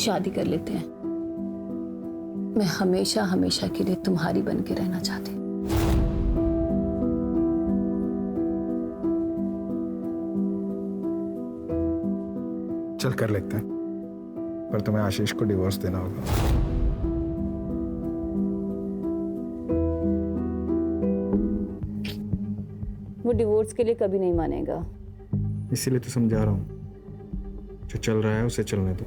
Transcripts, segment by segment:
शादी कर लेते हैं। मैं हमेशा हमेशा के लिए तुम्हारी बन के रहना चाहती हूँ। चल कर लेते हैं, पर तुम्हें आशीष को डिवोर्स देना होगा। वो डिवोर्स के लिए कभी नहीं मानेगा। इसीलिए तो समझा रहा हूँ, जो चल रहा है उसे चलने दो।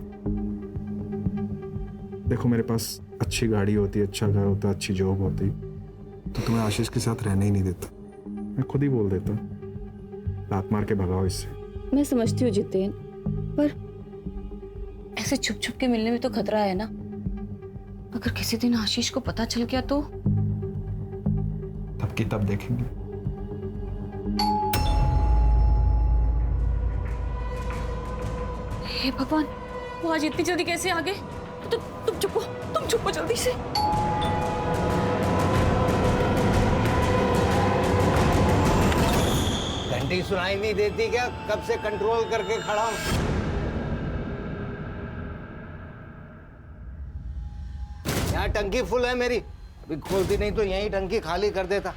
देखो मेरे पास अच्छी गाड़ी होती, अच्छा घर होता, अच्छी जॉब होती, तो तुम्हें आशीष के साथ रहने ही नहीं देता। मैं खुद ही बोल देता, लात मार के भगाओ इससे। मैं समझती हूँ जितेन, पर ऐसे छुप छुप के मिलने में तो खतरा है ना। अगर किसी दिन आशीष को पता चल गया तो? तब की तब देखेंगे। हे भगवान, वो आज इतनी जल्दी कैसे आ गए? तुम चुप हो, तुम चुप हो जल्दी से। घंटी सुनाई नहीं देती क्या? कब से कंट्रोल करके खड़ा हूं। यहाँ टंकी फुल है मेरी, अभी खोलती नहीं तो यहीं टंकी खाली कर देता।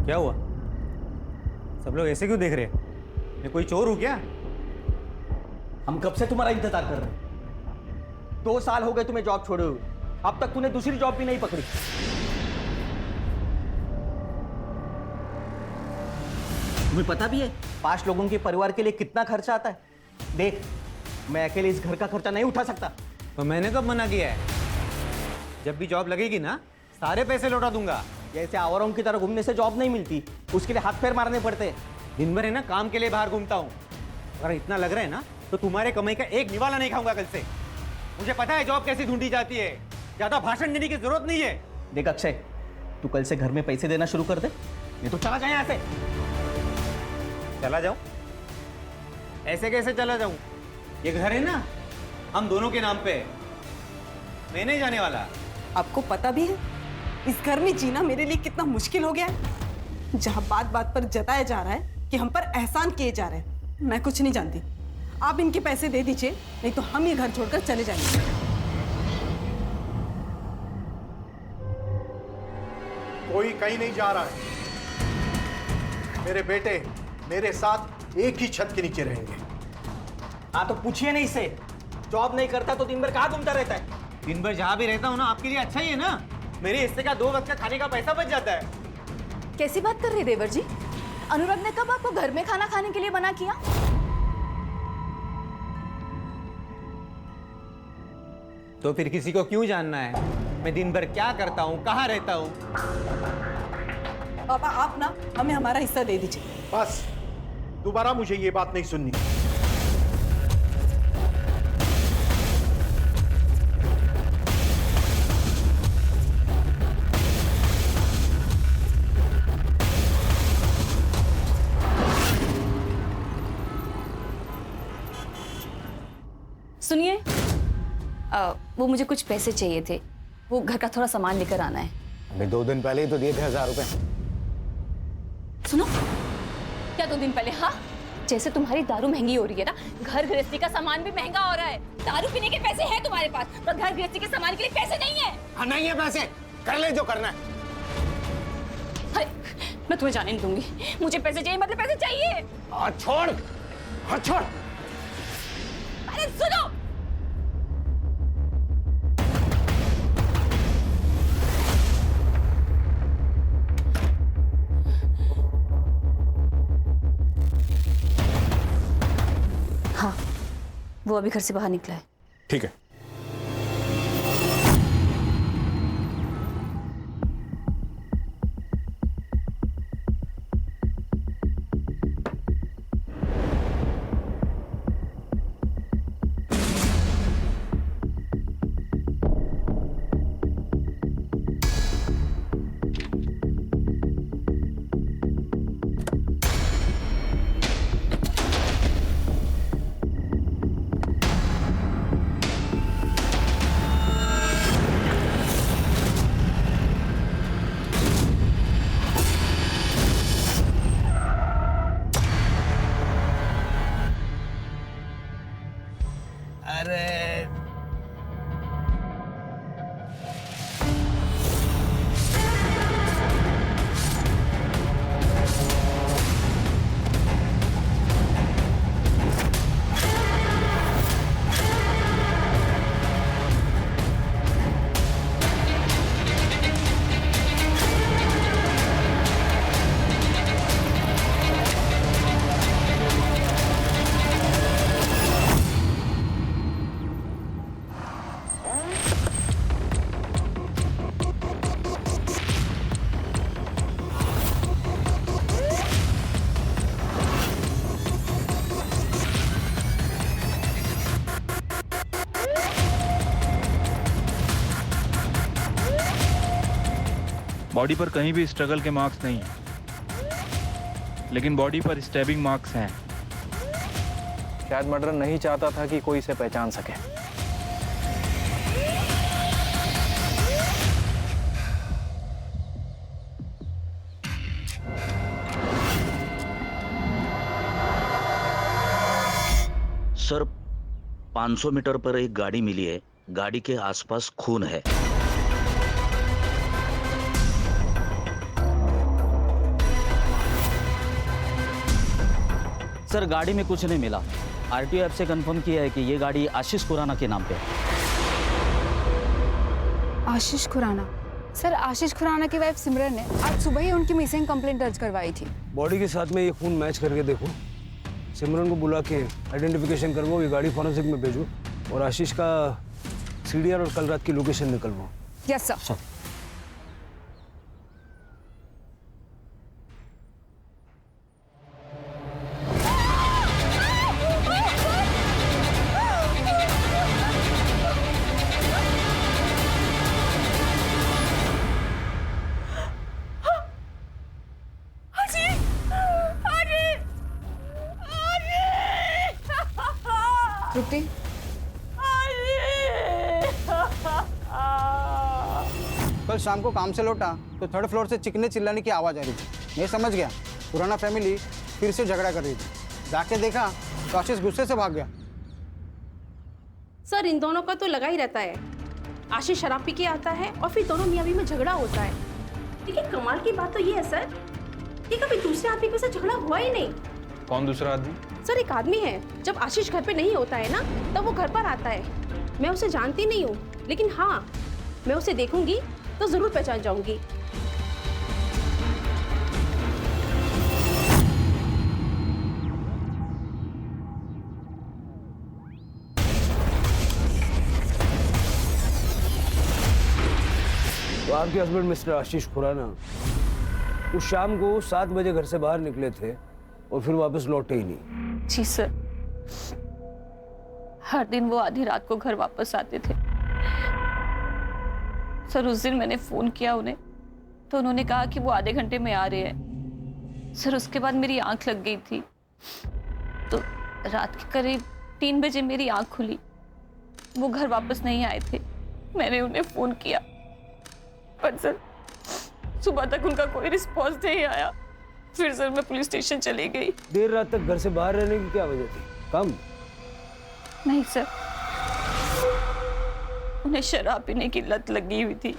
क्या हुआ? सब लोग ऐसे क्यों देख रहे हैं? मैं कोई चोर हूं क्या? हम कब से तुम्हारा इंतजार कर रहे हैं। 2 साल हो गए तुम्हें जॉब छोड़े हुए, अब तक तूने दूसरी जॉब भी नहीं पकड़ी। तुम्हें पता भी है 5 लोगों के परिवार के लिए कितना खर्चा आता है? देख, मैं अकेले इस घर का खर्चा नहीं उठा सकता। तो मैंने कब मना किया है? जब भी जॉब लगेगी ना, सारे पैसे लौटा दूंगा। जैसे आवारों की तरह घूमने से जॉब नहीं मिलती, उसके लिए हाथ पैर मारने पड़ते हैं। दिन भर है ना काम के लिए बाहर घूमता हूँ। अगर इतना लग रहा है ना, तो तुम्हारे कमाई का एक निवाला नहीं खाऊंगा कल से। मुझे पता है जॉब कैसे ढूंढी जाती है, ज्यादा भाषण देने की जरूरत नहीं है। देख अक्षय, तू कल से घर में पैसे देना शुरू कर दे, नहीं तो चला जाए यहाँ से। चला जाऊं? ऐसे कैसे चला जाऊं? ये घर है ना, हम दोनों के नाम पे है। मैं नहीं जाने वाला। आपको पता भी है इस घर में जीना मेरे लिए कितना मुश्किल हो गया है, जहां बात बात पर जताया जा रहा है कि हम पर एहसान किए जा रहे हैं। मैं कुछ नहीं जानती, आप इनके पैसे दे दीजिए, नहीं तो हम ये घर छोड़कर चले जाएंगे। कोई कहीं नहीं जा रहा है। मेरे बेटे मेरे साथ एक ही छत के नीचे रहेंगे। हाँ तो पूछिए नहीं इससे, जॉब नहीं करता तो दिन भर कहाँ घूमता रहता है? दिन भर जहां भी रहता हूं ना, आपके लिए अच्छा ही है ना। मेरे हिस्से का 2 वक्त का खाने का पैसा बच जाता है। कैसी बात कर रहे देवर जी? अनुराग ने कब आपको घर में खाना खाने के लिए मना किया? तो फिर किसी को क्यों जानना है मैं दिन भर क्या करता हूँ, कहाँ रहता हूँ? पापा आप ना हमें हमारा हिस्सा दे दीजिए। बस, दोबारा मुझे ये बात नहीं सुननी। सुनिए, वो मुझे कुछ पैसे चाहिए थे, वो घर का थोड़ा सामान लेकर आना है। अभी 2 दिन पहले ही तो दिए थे 1000 रुपए। सुनो, क्या 2 दिन पहले? हाँ, जैसे तुम्हारी दारू महंगी हो रही है ना, घर गृहस्थी का सामान भी महंगा हो रहा है। दारू पीने के पैसे हैं तुम्हारे पास, पर घर गृहस्थी के सामान के लिए पैसे नहीं है। हाँ नहीं है पैसे, कर ले जो करना है। अरे, मैं तुम्हें जाने नहीं दूंगी। मुझे पैसे चाहिए, मतलब पैसे चाहिए। हाथ छोड़, हाथ छोड़। अरे सुनो, वो अभी घर से बाहर निकला है। ठीक है। अरे बॉडी पर कहीं भी स्ट्रगल के मार्क्स नहीं हैं, लेकिन बॉडी पर स्टैबिंग मार्क्स हैं। शायद मर्डर नहीं चाहता था कि कोई इसे पहचान सके। सर, 500 मीटर पर एक गाड़ी मिली है। गाड़ी के आसपास खून है। सर, गाड़ी में कुछ नहीं मिला। आरटीओ ऐप से कंफर्म किया है कि ये गाड़ी आशीष खुराना के नाम पे है। आशीष खुराना? सर, आशीष खुराना की वाइफ सिमरन ने आज सुबह ही उनकी मिसिंग कंप्लेंट दर्ज करवाई थी। बॉडी के साथ में ये खून मैच करके देखो। सिमरन को बुला के आइडेंटिफिकेशन करवाओ, ये गाड़ी फॉरेंसिक में भेजो और आशीष का सीडीआर और कल रात की लोकेशन निकलवाओ। Yes sir. तृप्ति, कल शाम को काम से लौटा तो थर्ड फ्लोर से चिकने चिल्लाने की आवाज़ आ रही थी। मैं समझ गया पुराना फैमिली फिर से झगड़ा कर रही थी। जाके देखा तो आशीष गुस्से से भाग गया। सर, इन दोनों का तो लगा ही रहता है। आशीष शराब पी के आता है और फिर दोनों मियां बीवी में झगड़ा होता है। लेकिन कमाल की बात तो ये है सर कि कभी दूसरे आदमी के साथ झगड़ा हुआ ही नहीं। कौन दूसरा आदमी? सर, एक आदमी है, जब आशीष घर पे नहीं होता है ना तब वो घर पर आता है। मैं उसे जानती नहीं हूँ, लेकिन हाँ, मैं उसे देखूंगी तो जरूर पहचान जाऊंगी। तो आपके हस्बैंड मिस्टर आशीष खुराना उस शाम को 7 बजे घर से बाहर निकले थे और फिर वापस लौटे ही नहीं। जी सर, हर दिन वो आधी रात को घर वापस आते थे। सर, उस दिन मैंने फोन किया उन्हें तो उन्होंने कहा कि वो आधे घंटे में आ रहे हैं। सर, उसके बाद मेरी आंख लग गई थी तो रात के करीब 3 बजे मेरी आंख खुली। वो घर वापस नहीं आए थे। मैंने उन्हें फोन किया पर सर सुबह तक उनका कोई रिस्पॉन्स नहीं आया। फिर सर मैं पुलिस स्टेशन चली गई। देर रात तक घर से बाहर रहने की क्या वजह थी? कम? नहीं सर, उन्हें शराब पीने की लत लगी हुई थी।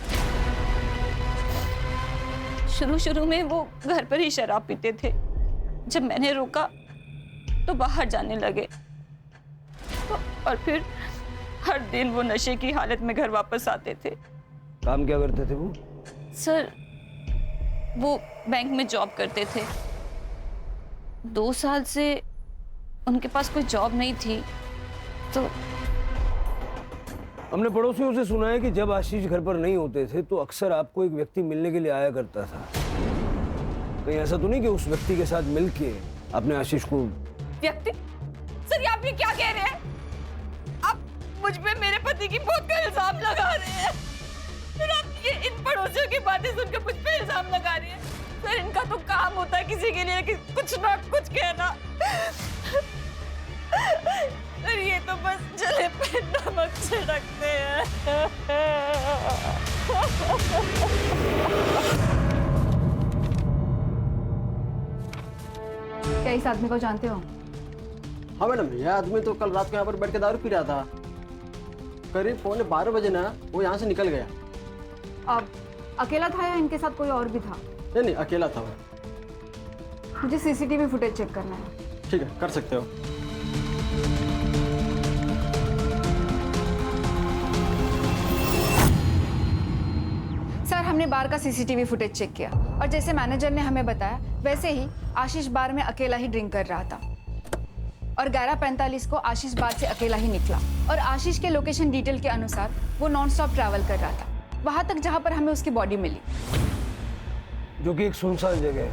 शुरू में वो घर पर ही शराब पीते थे। जब मैंने रोका तो बाहर जाने लगे और फिर हर दिन वो नशे की हालत में घर वापस आते थे। काम क्या करते थे वो? सर, वो बैंक में जॉब करते थे। 2 साल से उनके पास कोई जॉब नहीं थी तो हमने पड़ोसियों से सुना है कि जब आशीष घर पर नहीं होते थे तो अक्सर आपको एक व्यक्ति मिलने के लिए आया करता था। कहीं ऐसा तो नहीं कि उस व्यक्ति के साथ मिलके आपने आशीष को... व्यक्ति? सर, ये आप ये क्या कह रहे हैं? आप मुझ पे मेरे पति की मौत का इल्जाम लगा रहे हैं। फिर आप ये इन पड़ोसियों की बातें सुनकर मुझ पे इल्जाम लगा रहे हैं। सर, इनका तो काम होता है किसी के लिए कि कुछ ना कुछ कहना। सर, ये तो बस जले पे नमक छिड़कते हैं। क्या इस आदमी को जानते हो? हाँ मैडम, यह आदमी तो कल रात को यहाँ पर बैठ के दारू पी रहा था। करीब 11:15 बजे ना वो यहाँ से निकल गया। अब अकेला था या इनके साथ कोई और भी था? नहीं, अकेला था वो। मुझे सीसीटीवी फुटेज चेक करना है। ठीक है, कर सकते हो। सर, हमने बार का सीसीटीवी फुटेज चेक किया और जैसे मैनेजर ने हमें बताया वैसे ही आशीष बार में अकेला ही ड्रिंक कर रहा था और 11:45 को आशीष बार से अकेला ही निकला और आशीष के लोकेशन डिटेल के अनुसार वो नॉन स्टॉप ट्रैवल कर रहा था वहां तक जहां पर हमें उसकी बॉडी मिली, जो कि एक सुनसान जगह है।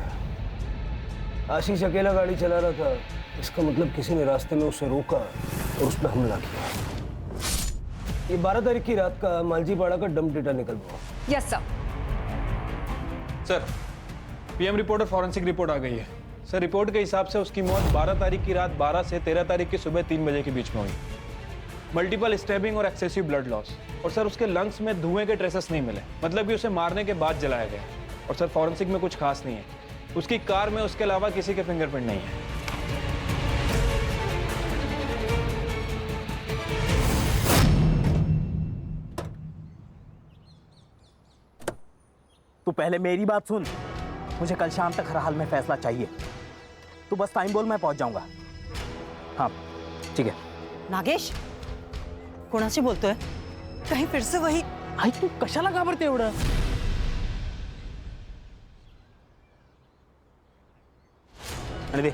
आशीष अकेला गाड़ी चला रहा था, इसका मतलब किसी ने रास्ते में उसे रोका और उस पर हमला किया। ये 12 तारीख की रात का मालजीपाड़ा का डंप डेटा निकल पड़ा। Yes sir. Sir, PM report और फॉरेंसिक रिपोर्ट आ गई है। सर, रिपोर्ट के हिसाब से उसकी मौत 12 तारीख की रात 12 से 13 तारीख की सुबह 3 बजे के बीच में हुई। मल्टीपल स्टैबिंग और एक्सेसिव ब्लड लॉस, और सर उसके लंग्स में धुएं के ट्रेसेस नहीं मिले, मतलब कि उसे मारने के बाद जलाया गया। और सर फॉरेंसिक में कुछ खास नहीं है, उसकी कार में उसके अलावा किसी के फिंगरप्रिंट नहीं है। तू पहले मेरी बात सुन, मुझे कल शाम तक हर हाल में फैसला चाहिए। तू बस टाइम बोल, मैं पहुंच जाऊंगा। हाँ ठीक है। नागेश, कोणाशी बोलतोय? कहीं फिर से वही? आई तू कशाला घाबरते एवढं? अरे दे,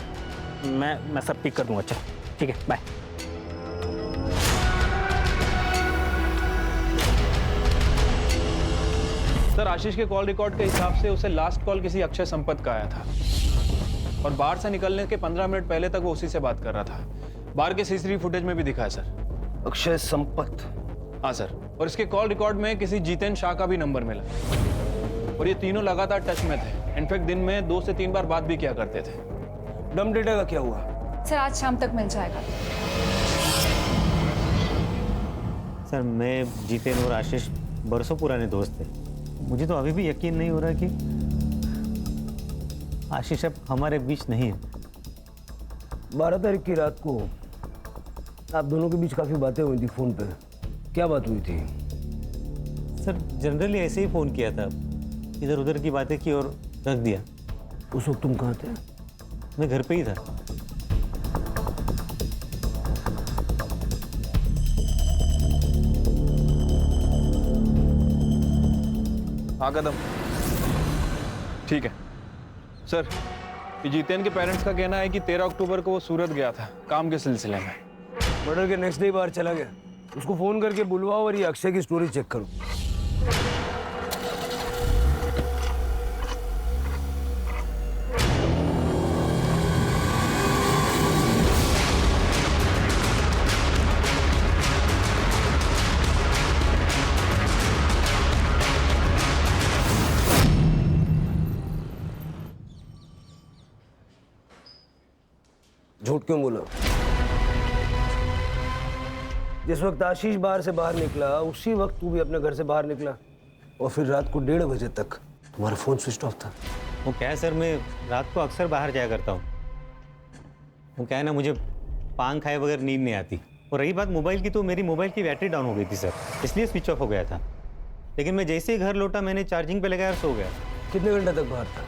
मैं सब पिक कर दूंगा। अच्छा ठीक है, बाय। सर, आशीष के कॉल रिकॉर्ड के हिसाब से उसे लास्ट कॉल किसी अक्षय संपत का आया था और बार से निकलने के 15 मिनट पहले तक वो उसी से बात कर रहा था। बार के सीसीटीवी फुटेज में भी दिखा है सर। अक्षय संपत? हाँ सर, और इसके कॉल रिकॉर्ड में किसी जितेन शाह का भी नंबर मिला और ये तीनों लगातार टच में थे। इनफैक्ट दिन में 2 से 3 बार बात भी किया करते थे। डंप डेटा का क्या हुआ? सर, आज शाम तक मिल जाएगा। सर, मैं जितेन और आशीष बरसों पुराने दोस्त थे। मुझे तो अभी भी यकीन नहीं हो रहा कि आशीष अब हमारे बीच नहीं है। 12 तारीख की रात को आप दोनों के बीच काफी बातें हुई थी फोन पे। क्या बात हुई थी? सर, जनरली ऐसे ही फोन किया था, इधर उधर की बातें की और रख दिया। उस वक्त तुम कहाँ थे? मैं घर पे ही था। हाँ कदम, ठीक है सर। जितेन के पेरेंट्स का कहना है कि 13 अक्टूबर को वो सूरत गया था काम के सिलसिले में। मर्डर के नेक्स्ट डे बाहर चला गया। उसको फोन करके बुलवाओ और ये अक्षय की स्टोरी चेक करो। झूठ क्यों बोला? जिस वक्त आशीष बाहर से बाहर निकला उसी वक्त तू भी अपने घर से बाहर निकला और फिर रात को 1:30 बजे तक तुम्हारा फोन स्विच ऑफ था। वो क्या है सर, मैं रात को अक्सर बाहर जाया करता हूँ। वो क्या है ना, मुझे पान खाए बगैर नींद नहीं आती। और रही बात मोबाइल की, तो मेरी मोबाइल की बैटरी डाउन हो गई थी सर, इसलिए स्विच ऑफ हो गया था। लेकिन मैं जैसे ही घर लौटा मैंने चार्जिंग पे लगाया और सो गया। कितने घंटे तक बाहर था?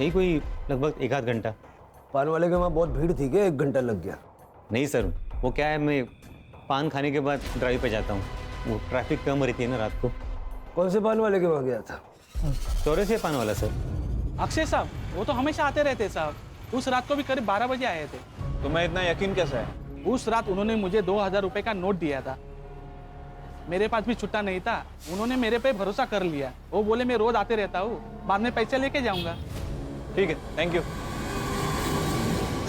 यही कोई लगभग 1 आध घंटा। पान वाले के वहाँ बहुत भीड़ थी क्या 1 घंटा लग गया? नहीं सर, वो क्या है, मैं पान खाने के बाद ड्राइव पे जाता हूँ। वो ट्रैफिक कम रहती है ना रात को। कौन से पान वाले के वहाँ गया था? चौराहे पान वाला सर। अक्षय साहब, वो तो हमेशा आते रहते साहब। उस रात को भी करीब 12 बजे आए थे। तुम्हें इतना यकीन कैसा है? उस रात उन्होंने मुझे 2000 रुपए का नोट दिया था। मेरे पास भी छुट्टा नहीं था, उन्होंने मेरे पे भरोसा कर लिया। वो बोले मैं रोज आते रहता हूँ, बाद में पैसे लेके जाऊंगा। ठीक है, थैंक यू।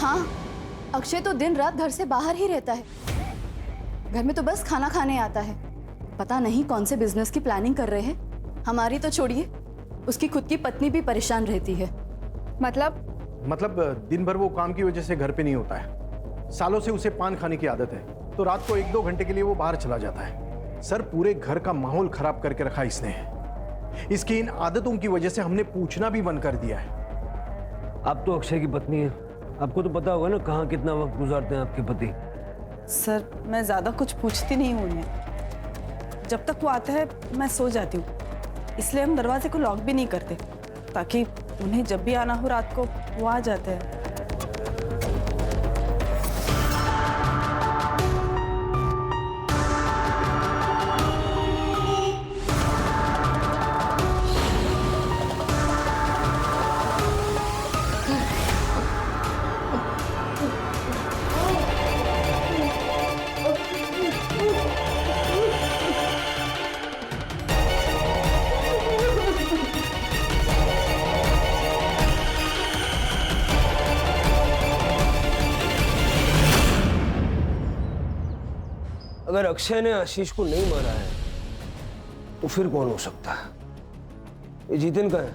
हाँ, अक्षय तो दिन रात घर से बाहर ही रहता है। घर में तो बस खाना खाने आता है। पता नहीं कौन से बिजनेस की प्लानिंग कर रहे हैं। हमारी तो छोड़िए, उसकी खुद की पत्नी भी परेशान रहती है। मतलब दिन भर वो काम की वजह से घर पे नहीं होता है। सालों से उसे पान खाने की आदत है, तो रात को 1-2 घंटे के लिए वो बाहर चला जाता है। सर, पूरे घर का माहौल खराब करके रखा इसने। इसकी इन आदतों की वजह से हमने पूछना भी बंद कर दिया है। आप तो अक्षय की पत्नी है, आपको तो पता होगा ना कहाँ कितना वक्त गुजारते हैं आपके पति। सर, मैं ज़्यादा कुछ पूछती नहीं हूँ उन्हें। जब तक वो आता है मैं सो जाती हूँ, इसलिए हम दरवाजे को लॉक भी नहीं करते, ताकि उन्हें जब भी आना हो रात को वो आ जाते हैं। अगर अक्षय ने आशीष को नहीं मारा है तो फिर कौन हो सकता है? ये जितिन का है।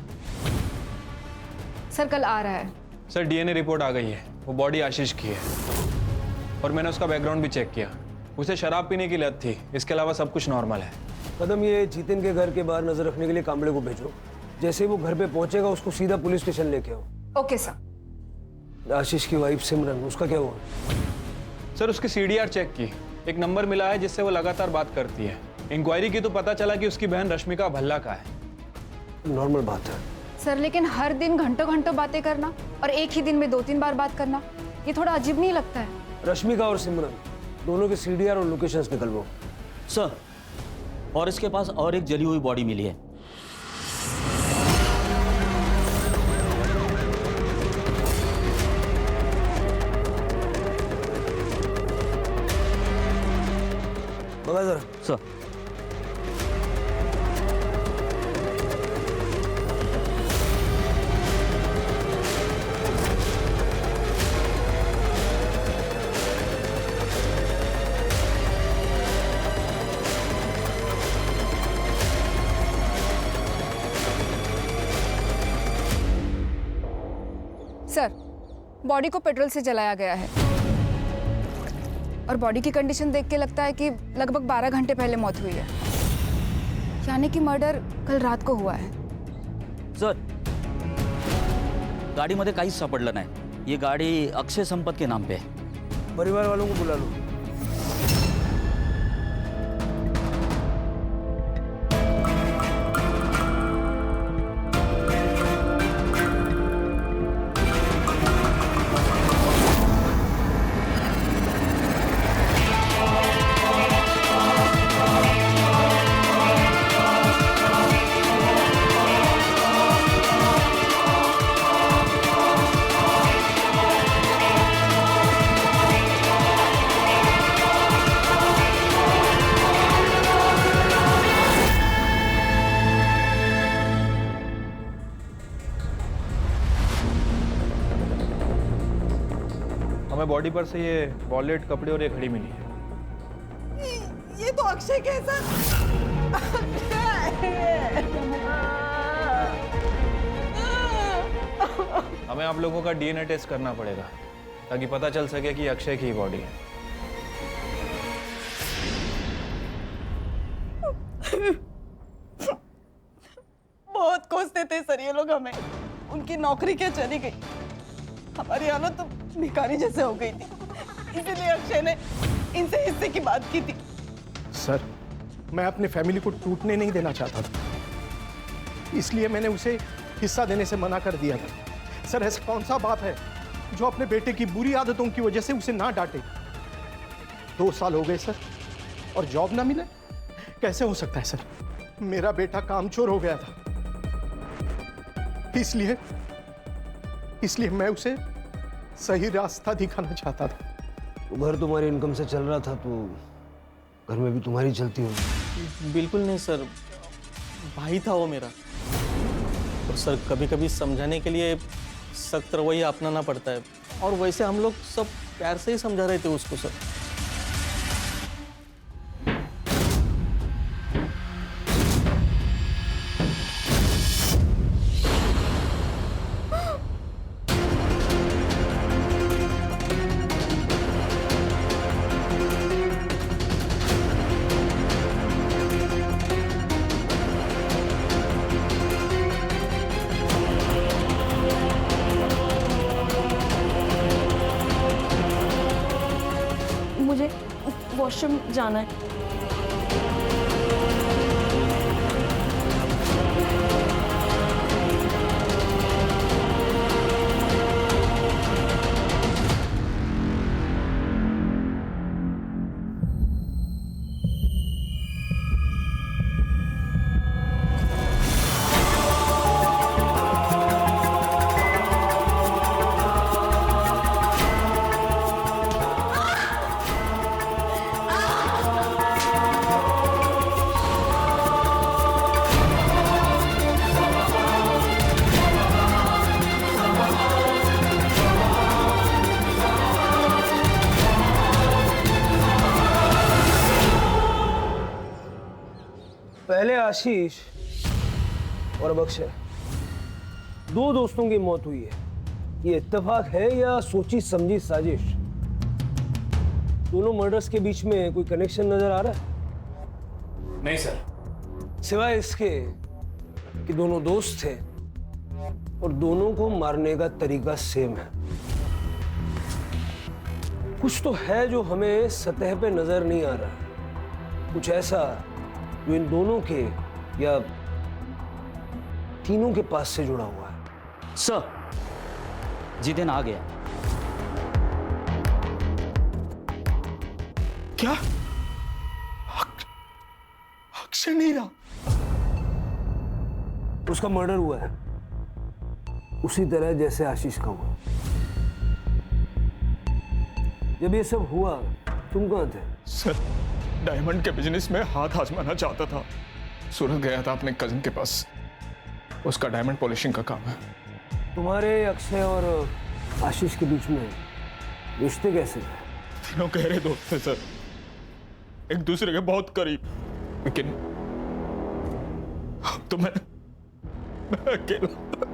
सर कल आ रहा है। सर डीएनए रिपोर्ट आ गई है, वो बॉडी आशीष की है। और मैंने उसका बैकग्राउंड भी चेक किया, उसे शराब पीने की लत थी, इसके अलावा सब कुछ नॉर्मल है। कदम, ये जितिन के घर के बाहर नजर रखने के लिए कांबड़े को भेजो। जैसे ही वो घर पे पहुंचेगा उसको सीधा पुलिस स्टेशन लेके आओ। Okay sir. आशीष की वाइफ सिमरन, उसका क्या हुआ? सर उसकी सीडीआर चेक की, एक नंबर मिला है जिससे वो लगातार बात करती है। इंक्वायरी की तो पता चला कि उसकी बहन रश्मिका भल्ला का है। नॉर्मल बात है सर, लेकिन हर दिन घंटों घंटों बातें करना और एक ही दिन में 2-3 बार बात करना, ये थोड़ा अजीब नहीं लगता है? रश्मिका और सिमरन दोनों के सीडीआर और लोकेशंस निकलवाओ। सर, और इसके पास और एक जली हुई बॉडी मिली है। बगा जरा। सर, सर, बॉडी को पेट्रोल से जलाया गया है और बॉडी की कंडीशन देख के लगता है कि लगभग 12 घंटे पहले मौत हुई है, यानी कि मर्डर कल रात को हुआ है। सर, गाडीमध्ये काहीच सापडलं नाही। ये गाडी अक्षय संपत के नाम पे है। परिवार वालों को बुला लो। हमें बॉडी पर से ये वॉलेट, कपड़े और ये घड़ी मिली है। ये तो अक्षय के हमें आप लोगों का डीएनए टेस्ट करना पड़ेगा ताकि पता चल सके कि अक्षय की ही बॉडी है। बहुत कोसते थे सर ये लोग हमें, उनकी नौकरी क्या चली गई, हमारी हालत तो भिखारी जैसे हो गई थी, इसीलिए अक्षय ने इनसे हिस्से की बात की थी। सर, मैं अपने फैमिली को टूटने नहीं देना चाहता था, इसलिए मैंने उसे हिस्सा देने से मना कर दिया था। सर, ऐसा कौन सा बाप है जो अपने बेटे की बुरी आदतों की वजह से उसे ना डांटे? 2 साल हो गए सर और जॉब ना मिले, कैसे हो सकता है सर? मेरा बेटा कामचोर हो गया था, इसलिए मैं उसे सही रास्ता दिखाना चाहता था, तो घर तुम्हारी इनकम से चल रहा था तो घर में भी तुम्हारी चलती होगी। बिल्कुल नहीं सर, भाई था वो मेरा। और सर कभी कभी समझाने के लिए सख्त रवैया अपनाना पड़ता है, और वैसे हम लोग सब प्यार से ही समझा रहे थे उसको सर। मुझे वॉशरूम जाना है। पहले आशीष और अब अक्षय, दो दोस्तों की मौत हुई है। ये इत्तेफाक है या सोची समझी साजिश? दोनों मर्डर्स के बीच में कोई कनेक्शन नजर आ रहा है? नहीं सर। सिवाय इसके कि दोनों दोस्त थे और दोनों को मारने का तरीका सेम है। कुछ तो है जो हमें सतह पे नजर नहीं आ रहा, कुछ ऐसा जो इन दोनों के या तीनों के पास से जुड़ा हुआ है। सर, जितेन आ गया। क्या? अक्षय नहीं रहा? उसका मर्डर हुआ है उसी तरह जैसे आशीष का हुआ। जब ये सब हुआ तुम कहां थे? सर, डायमंड के बिजनेस में हाथ आजमाना चाहता था। सूरत गया था अपने कजिन के पास, उसका डायमंड पॉलिशिंग का काम है। तुम्हारे अक्षय और आशीष के बीच में रिश्ते कैसे थे? तीनों गहरे दोस्त थे सर, एक दूसरे के बहुत करीब। लेकिन अब तो मैं अकेला।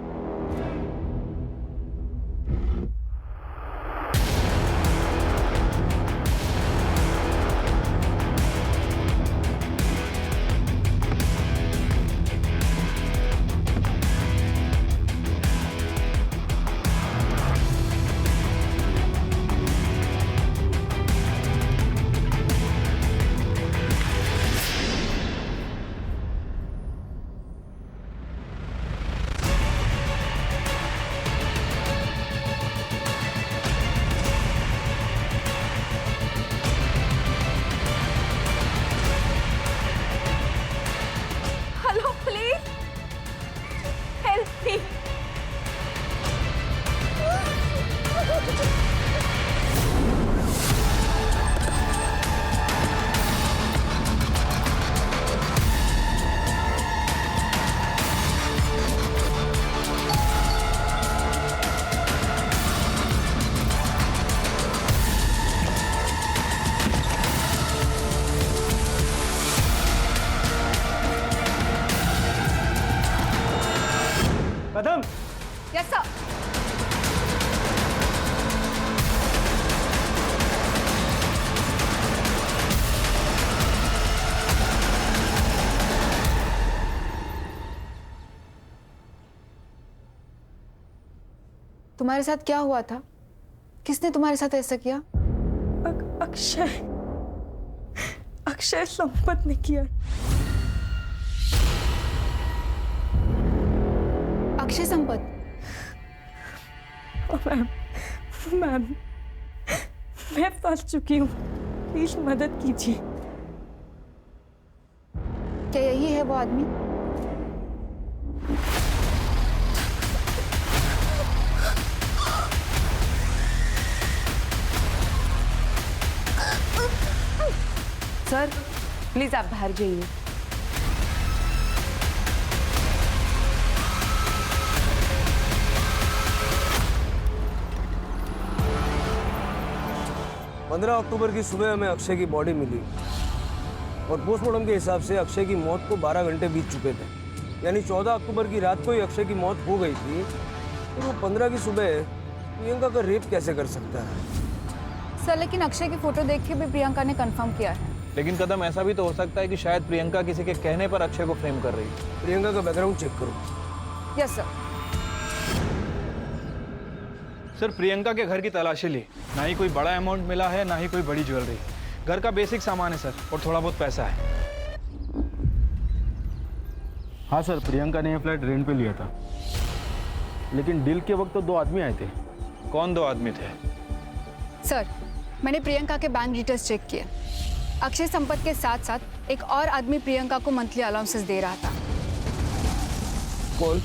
कदम। Yes sir. तुम्हारे साथ क्या हुआ था? किसने तुम्हारे साथ ऐसा किया? अक्षय, अक्षय संपत ने किया। अक्षय संपत? मैम, मैम, मैं फंस चुकी हूँ, प्लीज मदद कीजिए। क्या यही है वो आदमी? सर प्लीज आप बाहर जाइए। पंद्रह अक्टूबर की सुबह हमें अक्षय की बॉडी मिली और पोस्टमार्टम के हिसाब से अक्षय की मौत को 12 घंटे बीत चुके थे, यानी 14 अक्टूबर की रात को ही अक्षय की मौत हो गई थी। तो वो 15 की सुबह प्रियंका का रेप कैसे कर सकता है? सर लेकिन अक्षय की फोटो देख के भी प्रियंका ने कंफर्म किया है। लेकिन कदम ऐसा भी तो हो सकता है कि शायद प्रियंका किसी के कहने पर अक्षय को फ्रेम कर रही है। प्रियंका का बैकग्राउंड चेक करो। Yes sir. सर प्रियंका के घर की तलाशी ली, ना ही कोई बड़ा अमाउंट मिला है ना ही कोई बड़ी ज्वेलरी। घर का बेसिक सामान है सर, और थोड़ा बहुत पैसा है। हाँ सर, प्रियंका ने यह फ्लैट रेंट पे लिया था, लेकिन डील के वक्त तो 2 आदमी आए थे। कौन 2 आदमी थे? सर मैंने प्रियंका के बैंक डिटेल्स चेक किए। अक्षय संपत के साथ साथ एक और आदमी प्रियंका को मंथली अलाउंसेस दे रहा था। कौन?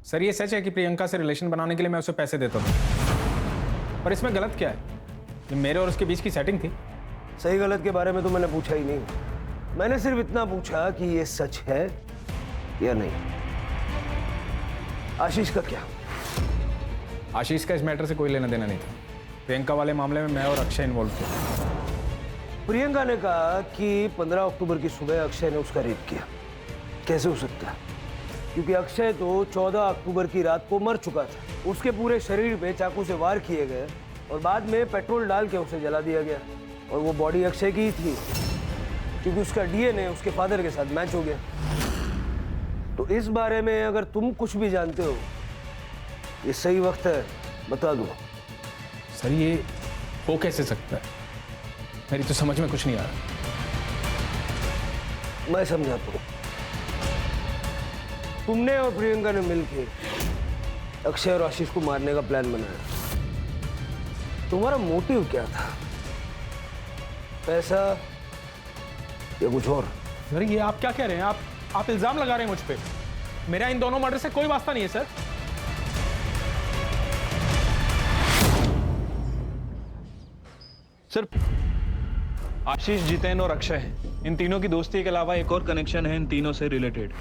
सर ये सच है कि प्रियंका से रिलेशन बनाने के लिए मैं उसे पैसे देता था, पर इसमें गलत क्या है? ये मेरे और उसके बीच की सेटिंग थी। सही गलत के बारे में तो मैंने पूछा ही नहीं, मैंने सिर्फ इतना पूछा कि ये सच है या नहीं। आशीष का क्या? आशीष का इस मैटर से कोई लेना देना नहीं था। प्रियंका वाले मामले में मैं और अक्षय इन्वॉल्व थे। प्रियंका ने कहा कि 15 अक्टूबर की सुबह अक्षय ने उसका रेप किया। कैसे हो सकता है? क्योंकि अक्षय तो 14 अक्टूबर की रात को मर चुका था। उसके पूरे शरीर पे चाकू से वार किए गए और बाद में पेट्रोल डाल के उसे जला दिया गया। और वो बॉडी अक्षय की ही थी, क्योंकि उसका डीएनए उसके फादर के साथ मैच हो गया। तो इस बारे में अगर तुम कुछ भी जानते हो, ये सही वक्त है, बता दो। सर ये हो कैसे सकता है? मेरी तो समझ में कुछ नहीं आ रहा। मैं समझाता हूँ। तुमने और प्रियंका ने मिलकर अक्षय और आशीष को मारने का प्लान बनाया। तुम्हारा मोटिव क्या था? पैसा या कुछ और? सर ये आप क्या कह रहे हैं? आप इल्जाम लगा रहे हैं मुझ पे। मेरा इन दोनों मर्डर से कोई वास्ता नहीं है सर। सर आशीष, जितेन और अक्षय, इन तीनों की दोस्ती के अलावा एक और कनेक्शन है इन तीनों से रिलेटेड।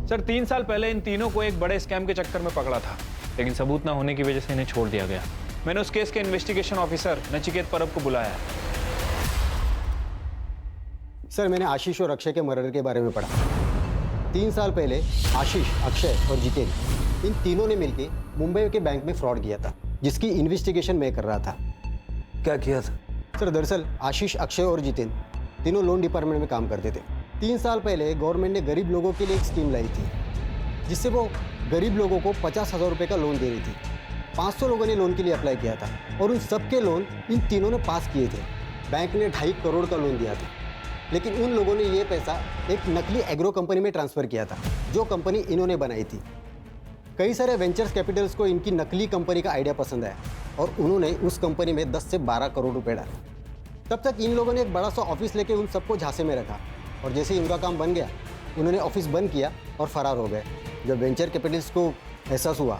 सर 3 साल पहले इन तीनों को एक बड़े स्कैम के चक्कर में पकड़ा था, लेकिन सबूत ना होने की वजह से इन्हें छोड़ दिया गया। मैंने उस केस के इन्वेस्टिगेशन ऑफिसर नचिकेत परब को बुलाया है। सर मैंने आशीष और अक्षय के मर्डर के बारे में पढ़ा। 3 साल पहले आशीष, अक्षय और जितेन, इन तीनों ने मिलकर मुंबई के बैंक में फ्रॉड किया था, जिसकी इन्वेस्टिगेशन मैं कर रहा था। क्या किया था? सर दरअसल आशीष, अक्षय और जितेन तीनों लोन डिपार्टमेंट में काम करते थे। 3 साल पहले गवर्नमेंट ने गरीब लोगों के लिए एक स्कीम लाई थी, जिससे वो गरीब लोगों को 50,000 रुपये का लोन दे रही थी। 500 लोगों ने लोन के लिए अप्लाई किया था और उन सबके लोन इन तीनों ने पास किए थे। बैंक ने 2.5 करोड़ का लोन दिया था, लेकिन उन लोगों ने ये पैसा एक नकली एग्रो कंपनी में ट्रांसफ़र किया था, जो कंपनी इन्होंने बनाई थी। कई सारे वेंचर्स कैपिटल्स को इनकी नकली कंपनी का आइडिया पसंद आया और उन्होंने उस कंपनी में 10 से 12 करोड़ रुपए डाले। तब तक इन लोगों ने एक बड़ा सा ऑफिस लेके उन सबको झांसे में रखा, और जैसे ही उनका काम बन गया उन्होंने ऑफिस बंद किया और फरार हो गए। जब वेंचर कैपिटल्स को एहसास हुआ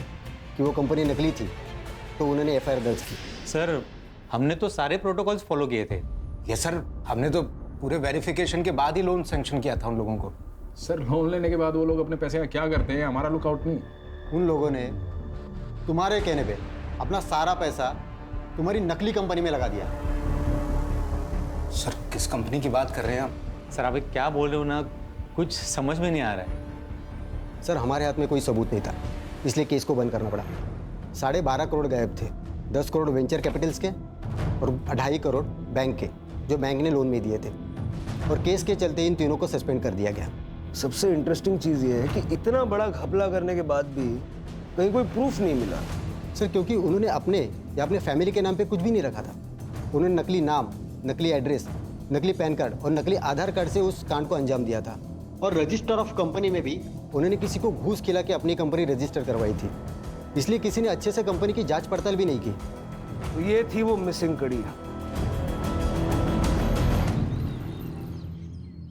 कि वो कंपनी नकली थी, तो उन्होंने एफआईआर दर्ज की। सर हमने तो सारे प्रोटोकॉल्स फॉलो किए थे। यस सर, हमने तो पूरे वेरिफिकेशन के बाद ही लोन सैंक्शन किया था उन लोगों को। सर लोन लेने के बाद वो लोग अपने पैसे का क्या करते हैं, हमारा लुकआउट नहीं। उन लोगों ने तुम्हारे कहने पे अपना सारा पैसा तुम्हारी नकली कंपनी में लगा दिया। सर किस कंपनी की बात कर रहे हैं आप? सर आप क्या बोल रहे हो ना, कुछ समझ में नहीं आ रहा है। सर हमारे हाथ में कोई सबूत नहीं था, इसलिए केस को बंद करना पड़ा। 12.5 करोड़ गायब थे, 10 करोड़ वेंचर कैपिटल्स के और 2.5 करोड़ बैंक के, जो बैंक ने लोन में दिए थे। और केस के चलते इन तीनों को सस्पेंड कर दिया गया। सबसे इंटरेस्टिंग चीज़ ये है कि इतना बड़ा घपला करने के बाद भी कहीं कोई प्रूफ नहीं मिला। सर क्योंकि उन्होंने अपने या अपने फैमिली के नाम पे कुछ भी नहीं रखा था। उन्होंने नकली नाम, नकली एड्रेस, नकली पैन कार्ड और नकली आधार कार्ड से उस कांड को अंजाम दिया था। और रजिस्टर ऑफ कंपनी में भी उन्होंने किसी को घूस खिला के अपनी कंपनी रजिस्टर करवाई थी, इसलिए किसी ने अच्छे से कंपनी की जांच पड़ताल भी नहीं की। तो ये थी वो मिसिंग कड़ी।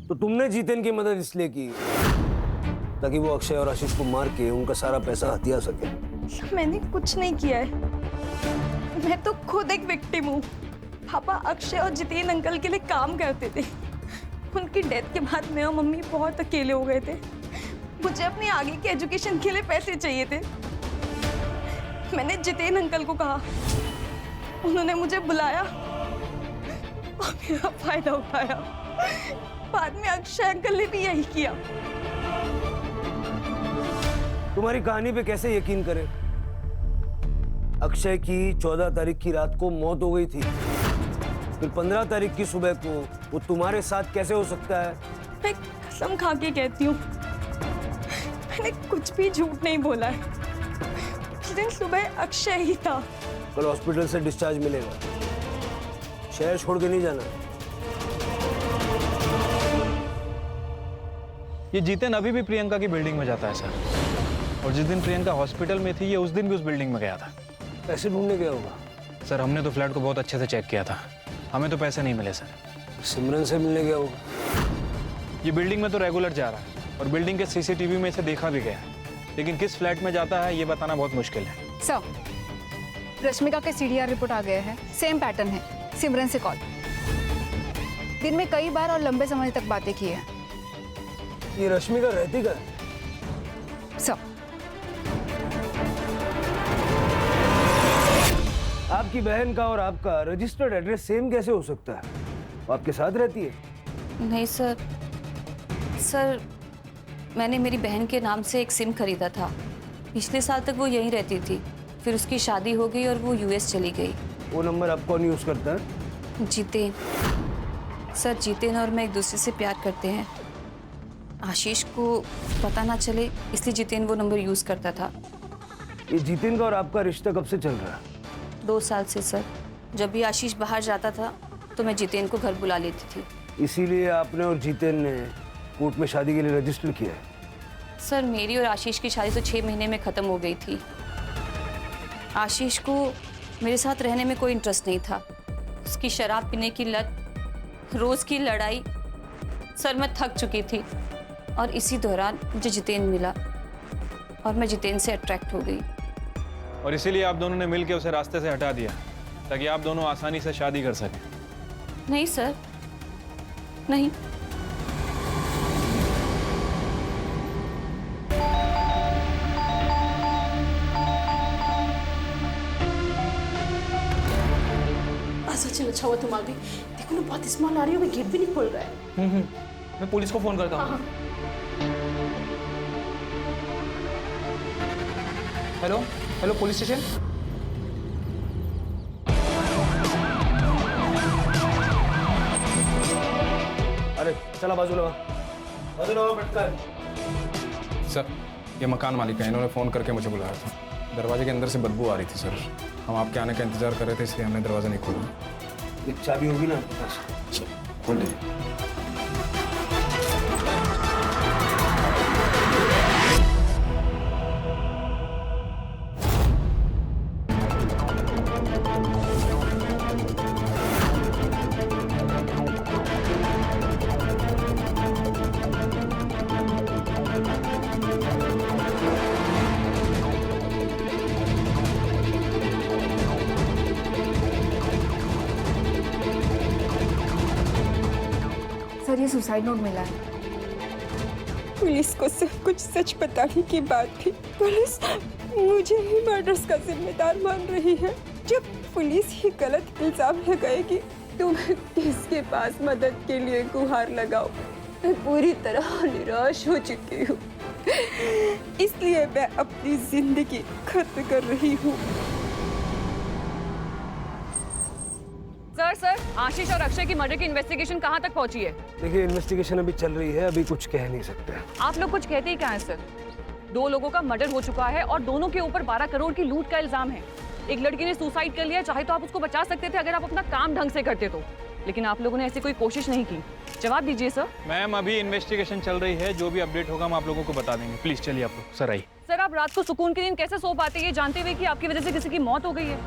तो तुमने जितेन की मदद इसलिए की ताकि वो अक्षय और आशीष को मार के उनका सारा पैसा हथिया सके। मैंने कुछ नहीं किया है, मैं तो खुद एक विक्टिम हूँ। पापा अक्षय और जितेन अंकल के लिए काम करते थे। उनकी डेथ के बाद मैं और मम्मी बहुत अकेले हो गए थे। मुझे अपनी आगे की एजुकेशन के लिए पैसे चाहिए थे। मैंने जितेन अंकल को कहा, उन्होंने मुझे बुलाया और मेरा फायदा उठाया। बाद में अक्षय अंकल ने भी यही किया। तुम्हारी कहानी पे कैसे यकीन करें? अक्षय की 14 तारीख की रात को मौत हो गई थी, फिर 15 तारीख की सुबह को वो तुम्हारे साथ कैसे हो सकता है? मैं कसम खा के कहती हूँ, मैंने कुछ भी झूठ नहीं बोला है। उस दिन सुबह अक्षय ही था। कल हॉस्पिटल से डिस्चार्ज मिलेगा, शहर छोड़ के नहीं जाना। ये जितेन अभी भी प्रियंका की बिल्डिंग में जाता है सर, और जिस दिन प्रियंका हॉस्पिटल में थी ये उस दिन भी उस बिल्डिंग में गया था। पैसे ढूंढने गया होगा। सर हमने तो फ्लैट को बहुत अच्छे से चेक किया था, हमें तो पैसे नहीं मिले सर। सिमरन से मिलने गया होगा। ये बिल्डिंग में तो रेगुलर जा रहा है और बिल्डिंग के सीसीटीवी में इसे देखा भी गया, लेकिन किस फ्लैट में जाता है ये बताना बहुत मुश्किल है। सर रश्मिका के CDR रिपोर्ट आ गया है, सेम पैटर्न है, सिमरन से कॉल, दिन में कई बार और लंबे समय तक बातें की है। ये रश्मिका रहती का? सर आपकी बहन का और आपका रजिस्टर्ड एड्रेस सेम कैसे हो सकता है? वो आपके साथ रहती है? नहीं सर, सर मैंने मेरी बहन के नाम से एक सिम खरीदा था। पिछले साल तक वो यहीं रहती थी, फिर उसकी शादी हो गई और वो US चली गई। वो नंबर आप कौन यूज करता है? जितेन। सर जितेन और मैं एक दूसरे से प्यार करते हैं। आशीष को पता ना चले इसलिए जितेन वो नंबर यूज करता था। ये जितेन का और आपका रिश्ता कब से चल रहा है? 2 साल से सर। जब भी आशीष बाहर जाता था तो मैं जितेन को घर बुला लेती थी। इसीलिए आपने और जितेन ने कोर्ट में शादी के लिए रजिस्टर किया है? सर मेरी और आशीष की शादी तो 6 महीने में ख़त्म हो गई थी। आशीष को मेरे साथ रहने में कोई इंटरेस्ट नहीं था। उसकी शराब पीने की लत, रोज़ की लड़ाई, सर मैं थक चुकी थी। और इसी दौरान मुझे जितेन मिला और मैं जितेन से अट्रैक्ट हो गई। और इसीलिए आप दोनों ने मिलकर उसे रास्ते से हटा दिया ताकि आप दोनों आसानी से शादी कर सकें। नहीं सर, नहीं। सचिन अच्छा हुआ तुम आ गई। देखो ना बहुत स्मॉल आ रही हो, गेट भी नहीं खोल रहा है। मैं पुलिस को फोन करता हूँ। Hello hello police station. अरे चला बाजू लगा, बाजू लगा बैठकर। सर ये मकान मालिक है, इन्होंने फ़ोन करके मुझे बुलाया था। दरवाजे के अंदर से बदबू आ रही थी सर, हम आपके आने का इंतजार कर रहे थे इसलिए हमने दरवाज़ा नहीं खोला। एक चाबी होगी ना? खोल दे। सर ये सुसाइड नोट मिला है। पुलिस को सब कुछ सच बताने की बात थी। पुलिस मुझे ही मर्डर्स का जिम्मेदार मान रही है। जब पुलिस ही गलत इल्जाम लगाएगी तो मैं किसके पास मदद के लिए गुहार लगाऊं? मैं पूरी तरह निराश हो चुकी हूँ, इसलिए मैं अपनी जिंदगी खत्म कर रही हूँ। सर आशीष और अक्षय की मर्डर की इन्वेस्टिगेशन कहाँ तक पहुंची है? देखिए इन्वेस्टिगेशन अभी चल रही है, अभी कुछ कह नहीं सकते। आप लोग कुछ कहते ही क्या है सर? 2 लोगों का मर्डर हो चुका है और दोनों के ऊपर 12 करोड़ की लूट का इल्जाम है। एक लड़की ने सुसाइड कर लिया, चाहे तो आप उसको बचा सकते थे अगर आप अपना काम ढंग से करते तो, लेकिन आप लोगों ने ऐसी कोई कोशिश नहीं की। जवाब दीजिए सर। मैम अभी इन्वेस्टिगेशन चल रही है, जो भी अपडेट होगा हम आप लोगों को बता देंगे। प्लीज चलिए आप लोग। सर आइए। सर आप रात को सुकून की नींद कैसे सो पाते हैं जानते हुए कि आपकी वजह से किसी की मौत हो गई है?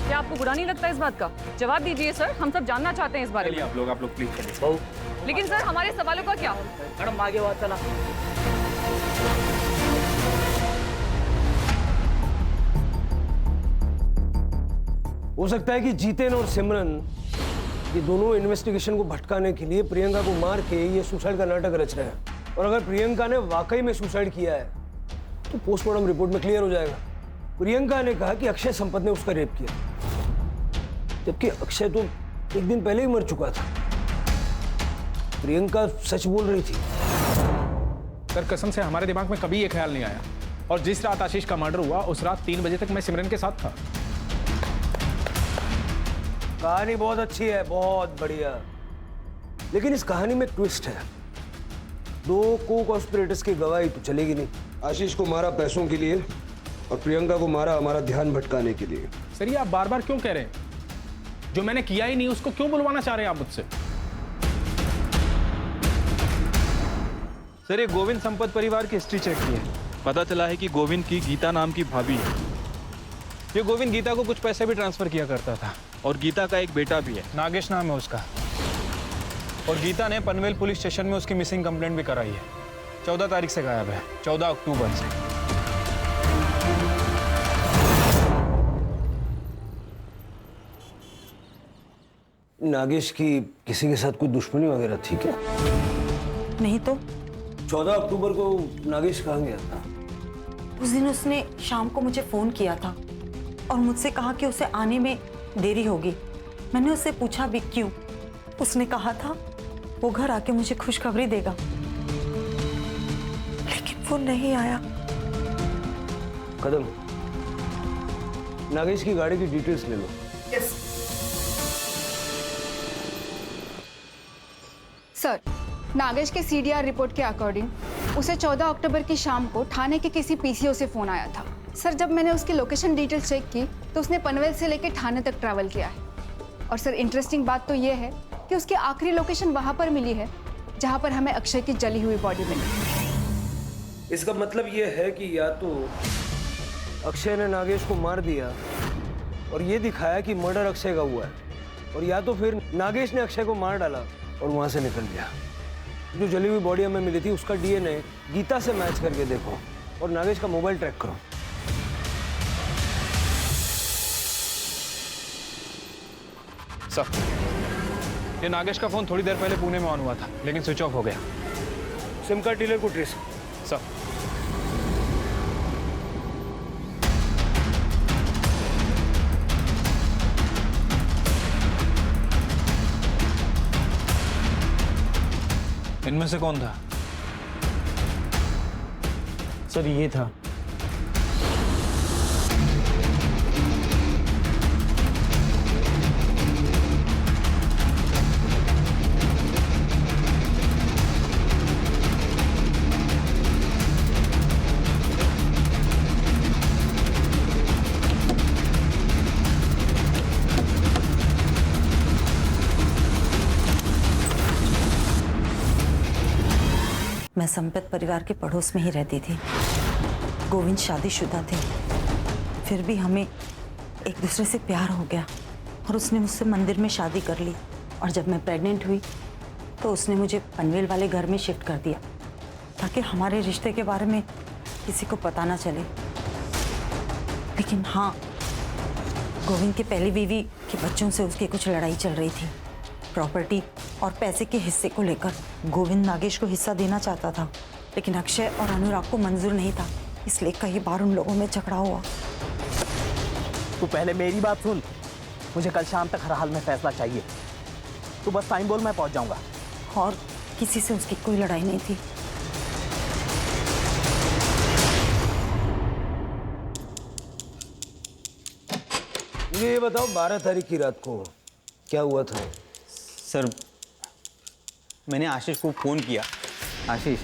क्या आपको बुरा नहीं लगता इस बात का? जवाब दीजिए सर, हम सब जानना चाहते हैं इस बारे में। आप लोग प्लीज चलिए। लेकिन सर हमारे सवालों का क्या? मैडम आगे बात चला। वो हो सकता है कि जीतेन और सिमरन ये दोनों इन्वेस्टिगेशन को भटकाने के लिए प्रियंका को मार के ये सुसाइड का नाटक रच रहे हैं। और अगर प्रियंका ने वाकई में सुसाइड किया है तो पोस्टमार्टम रिपोर्ट में क्लियर हो जाएगा। प्रियंका ने कहा कि अक्षय संपत ने उसका रेप किया, जबकि अक्षय तो एक दिन पहले ही मर चुका था। प्रियंका सच बोल रही थी। सर कसम से हमारे दिमाग में कभी ये ख्याल नहीं आया, और जिस रात आशीष का मर्डर हुआ उस रात 3 बजे तक मैं सिमरन के साथ था। कहानी बहुत अच्छी है, बहुत बढ़िया, लेकिन इस कहानी में ट्विस्ट है। 2 को-कॉन्स्पिरेटर्स की गवाही तो चलेगी नहीं। आशीष को मारा पैसों के लिए और प्रियंका को मारा हमारा ध्यान भटकाने के लिए। सर ये आप बार बार क्यों कह रहे हैं? जो मैंने किया ही नहीं उसको क्यों बुलवाना चाह रहे हैं आप मुझसे? सर ये गोविंद संपत परिवार की हिस्ट्री चेक की है, पता चला है कि गोविंद की गीता नाम की भाभी है। ये गोविंद गीता को कुछ पैसे भी ट्रांसफर किया करता था, और गीता का एक बेटा भी है, नागेश नाम है उसका। और गीता ने पनवेल पुलिस स्टेशन में उसकी मिसिंग कंप्लेंट भी कराई है। 14 तारीख से गायब है, 14 अक्टूबर से। नागेश की किसी के साथ कोई दुश्मनी वगैरह थी क्या? नहीं तो। 14 अक्टूबर को नागेश कहाँ गया था? उस दिन उसने शाम को मुझे फोन किया था और मुझसे कहा कि उसे आने में देरी होगी। मैंने उससे पूछा भी क्यों। उसने कहा था वो घर आके मुझे खुशखबरी देगा, लेकिन वो नहीं आया। कदम, नागेश की गाड़ी की डिटेल्स ले लो। यस सर, नागेश के सीडीआर रिपोर्ट के अकॉर्डिंग उसे 14 अक्टूबर की शाम को थाने के किसी पीसीओ से फोन आया था। सर, जब मैंने उसकी लोकेशन डिटेल चेक की तो उसने पनवेल से लेकर थाने तक ट्रैवल किया है। और सर, इंटरेस्टिंग बात तो ये है कि उसकी आखिरी लोकेशन वहां पर मिली है जहां पर हमें अक्षय की जली हुई बॉडी मिली। इसका मतलब ये है कि या तो अक्षय ने नागेश को मार दिया और ये दिखाया कि मर्डर अक्षय का हुआ है, और या तो फिर नागेश ने अक्षय को मार डाला और वहां से निकल गया। जो जली हुई बॉडी हमें मिली थी उसका डीएनए गीता से मैच करके देखो और नागेश का मोबाइल ट्रैक करो। सर ये नागेश का फोन थोड़ी देर पहले पुणे में ऑन हुआ था, लेकिन स्विच ऑफ हो गया। सिम कार्ड डीलर को ट्रेस। सर इनमें से कौन था? सर ये था। मैं संपत परिवार के पड़ोस में ही रहती थी। गोविंद शादीशुदा थे, फिर भी हमें एक दूसरे से प्यार हो गया और उसने मुझसे मंदिर में शादी कर ली। और जब मैं प्रेग्नेंट हुई तो उसने मुझे पनवेल वाले घर में शिफ्ट कर दिया ताकि हमारे रिश्ते के बारे में किसी को पता ना चले। लेकिन हाँ, गोविंद की पहली बीवी के बच्चों से उसकी कुछ लड़ाई चल रही थी। प्रॉपर्टी और पैसे के हिस्से को लेकर गोविंद नागेश को हिस्सा देना चाहता था, लेकिन अक्षय और अनुराग को मंजूर नहीं था, इसलिए कई बार उन लोगों में झगड़ा हुआ। तू पहले मेरी बात सुन। मुझे कल शाम तक हर हाल में फैसला चाहिए। तू बस टाइम बोल, मैं पहुंच जाऊंगा। और किसी से उसकी कोई लड़ाई नहीं थी। मुझे ये बताओ, 12 तारीख की रात को क्या हुआ था? सर मैंने आशीष को फ़ोन किया। आशीष,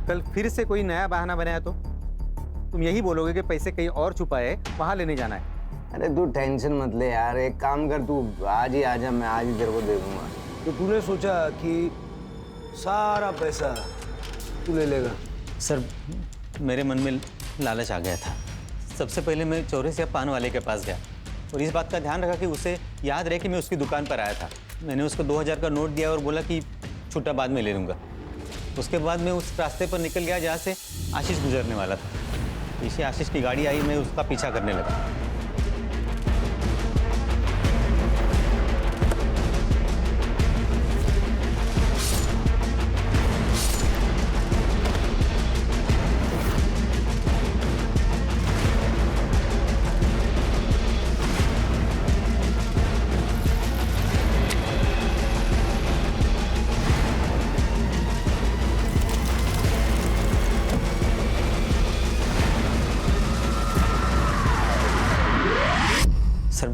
कल फिर से कोई नया बहाना बनाया तो तुम यही बोलोगे कि पैसे कहीं और छुपाए, वहाँ लेने जाना है। अरे तू टेंशन मत ले यार, एक काम कर, तू आज ही आ जा, मैं आज ही तेरे को दे दूंगा। तो तूने सोचा कि सारा पैसा तू ले लेगा? सर मेरे मन में लालच आ गया था। सबसे पहले मैं चौरसिया पान वाले के पास गया और इस बात का ध्यान रखा कि उसे याद रहे कि मैं उसकी दुकान पर आया था। मैंने उसको 2000 का नोट दिया और बोला कि छुट्टा बाद में ले लूँगा। उसके बाद मैं उस रास्ते पर निकल गया जहाँ से आशीष गुजरने वाला था। पीछे आशीष की गाड़ी आई, मैं उसका पीछा करने लगा। सर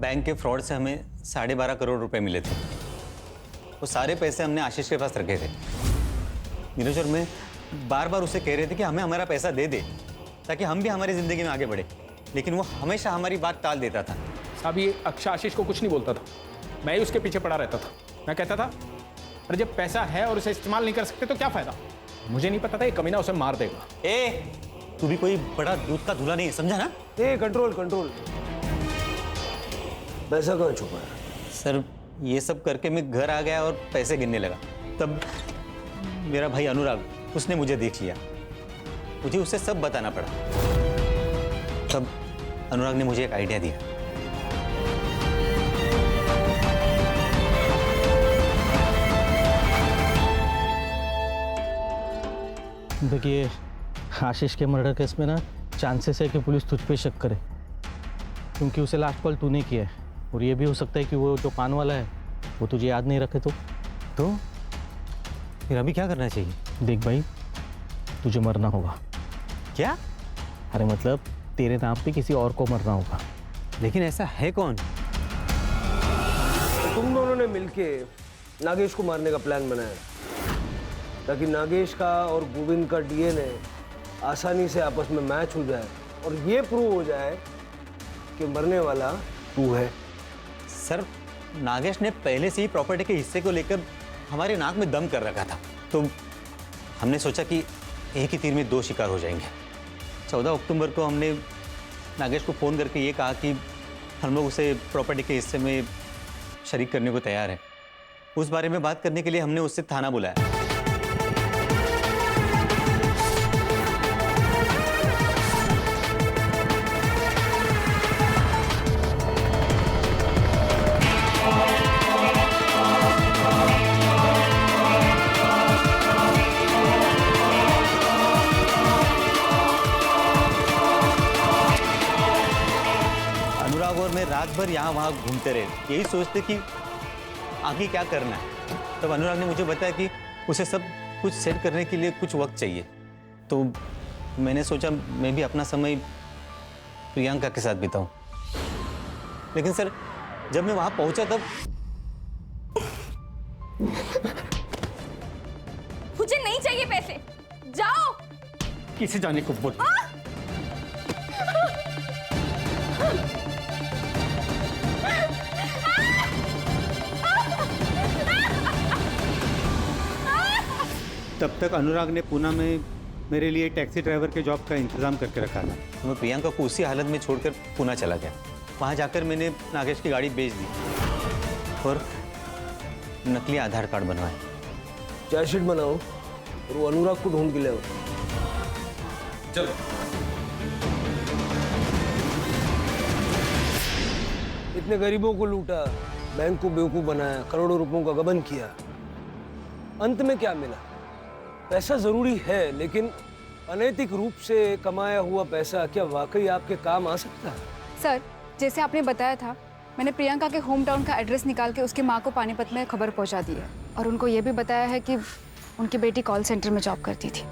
बैंक के फ्रॉड से हमें 12.5 करोड़ रुपए मिले थे। वो सारे पैसे हमने आशीष के पास रखे थे। नीरज और मैं बार बार उसे कह रहे थे कि हमें हमारा पैसा दे दे ताकि हम भी हमारी ज़िंदगी में आगे बढ़े, लेकिन वो हमेशा हमारी बात टाल देता था। साहब ये अक्षय आशीष को कुछ नहीं बोलता था, मैं ही उसके पीछे पड़ा रहता था। मैं कहता था अरे जब पैसा है और उसे इस्तेमाल नहीं कर सकते तो क्या फ़ायदा। मुझे नहीं पता था ये कमीना उसे मार देगा। तू भी कोई बड़ा दूध का धूला नहीं है, समझा ना? Control control. पैसा कहाँ छुपा है? सर ये सब करके मैं घर आ गया और पैसे गिनने लगा, तब मेरा भाई अनुराग उसने मुझे देख लिया। मुझे उसे सब बताना पड़ा। तब अनुराग ने मुझे एक आइडिया दिया। देखिए आशीष के मर्डर केस में ना चांसेस है कि पुलिस तुझ पे शक करे, क्योंकि उसे लास्ट कॉल तूने किया है, और ये भी हो सकता है कि वो जो पान वाला है वो तुझे याद नहीं रखे। तो फिर अभी क्या करना चाहिए? देख भाई, तुझे मरना होगा। क्या? अरे मतलब तेरे नाम पे किसी और को मरना होगा। लेकिन ऐसा है कौन? तो तुम दोनों ने मिलके नागेश को मारने का प्लान बनाया ताकि नागेश का और गोविंद का डीएनए आसानी से आपस में मैच हो जाए और ये प्रूव हो जाए कि मरने वाला तू है। सर नागेश ने पहले से ही प्रॉपर्टी के हिस्से को लेकर हमारे नाक में दम कर रखा था, तो हमने सोचा कि एक ही तीर में दो शिकार हो जाएंगे। 14 अक्टूबर को हमने नागेश को फ़ोन करके ये कहा कि हम लोग उसे प्रॉपर्टी के हिस्से में शरीक करने को तैयार हैं। उस बारे में बात करने के लिए हमने उससे थाना बुलाया। रात भर यहाँ वहाँ घूमते रहे, यही सोचते कि आगे क्या करना है। तब अनुराग ने मुझे बताया कि उसे सब कुछ सेट करने के लिए कुछ वक्त चाहिए, तो मैंने सोचा मैं भी अपना समय प्रियंका के साथ बिताऊं। लेकिन सर जब मैं वहाँ पहुंचा तब मुझे नहीं चाहिए पैसे, जाओ। किसे जाने को बोल? तब तक अनुराग ने पुणे में मेरे लिए टैक्सी ड्राइवर के जॉब का इंतजाम करके रखा था। तो मैं प्रियंका को उसी हालत में छोड़कर पुणे चला गया। वहाँ जाकर मैंने नागेश की गाड़ी बेच दी और नकली आधार कार्ड बनवाए। चार्जशीट बनाओ और वो अनुराग को ढूंढ के ले आओ। चलो। इतने गरीबों को लूटा, बैंक को बेवकूफ बनाया, करोड़ों रुपयों का गबन किया, अंत में क्या मिला? पैसा जरूरी है, लेकिन अनैतिक रूप से कमाया हुआ पैसा क्या वाकई आपके काम आ सकता है? सर जैसे आपने बताया था, मैंने प्रियंका के होम टाउन का एड्रेस निकाल के उसकी माँ को पानीपत में खबर पहुंचा दी है, और उनको ये भी बताया है कि उनकी बेटी कॉल सेंटर में जॉब करती थी।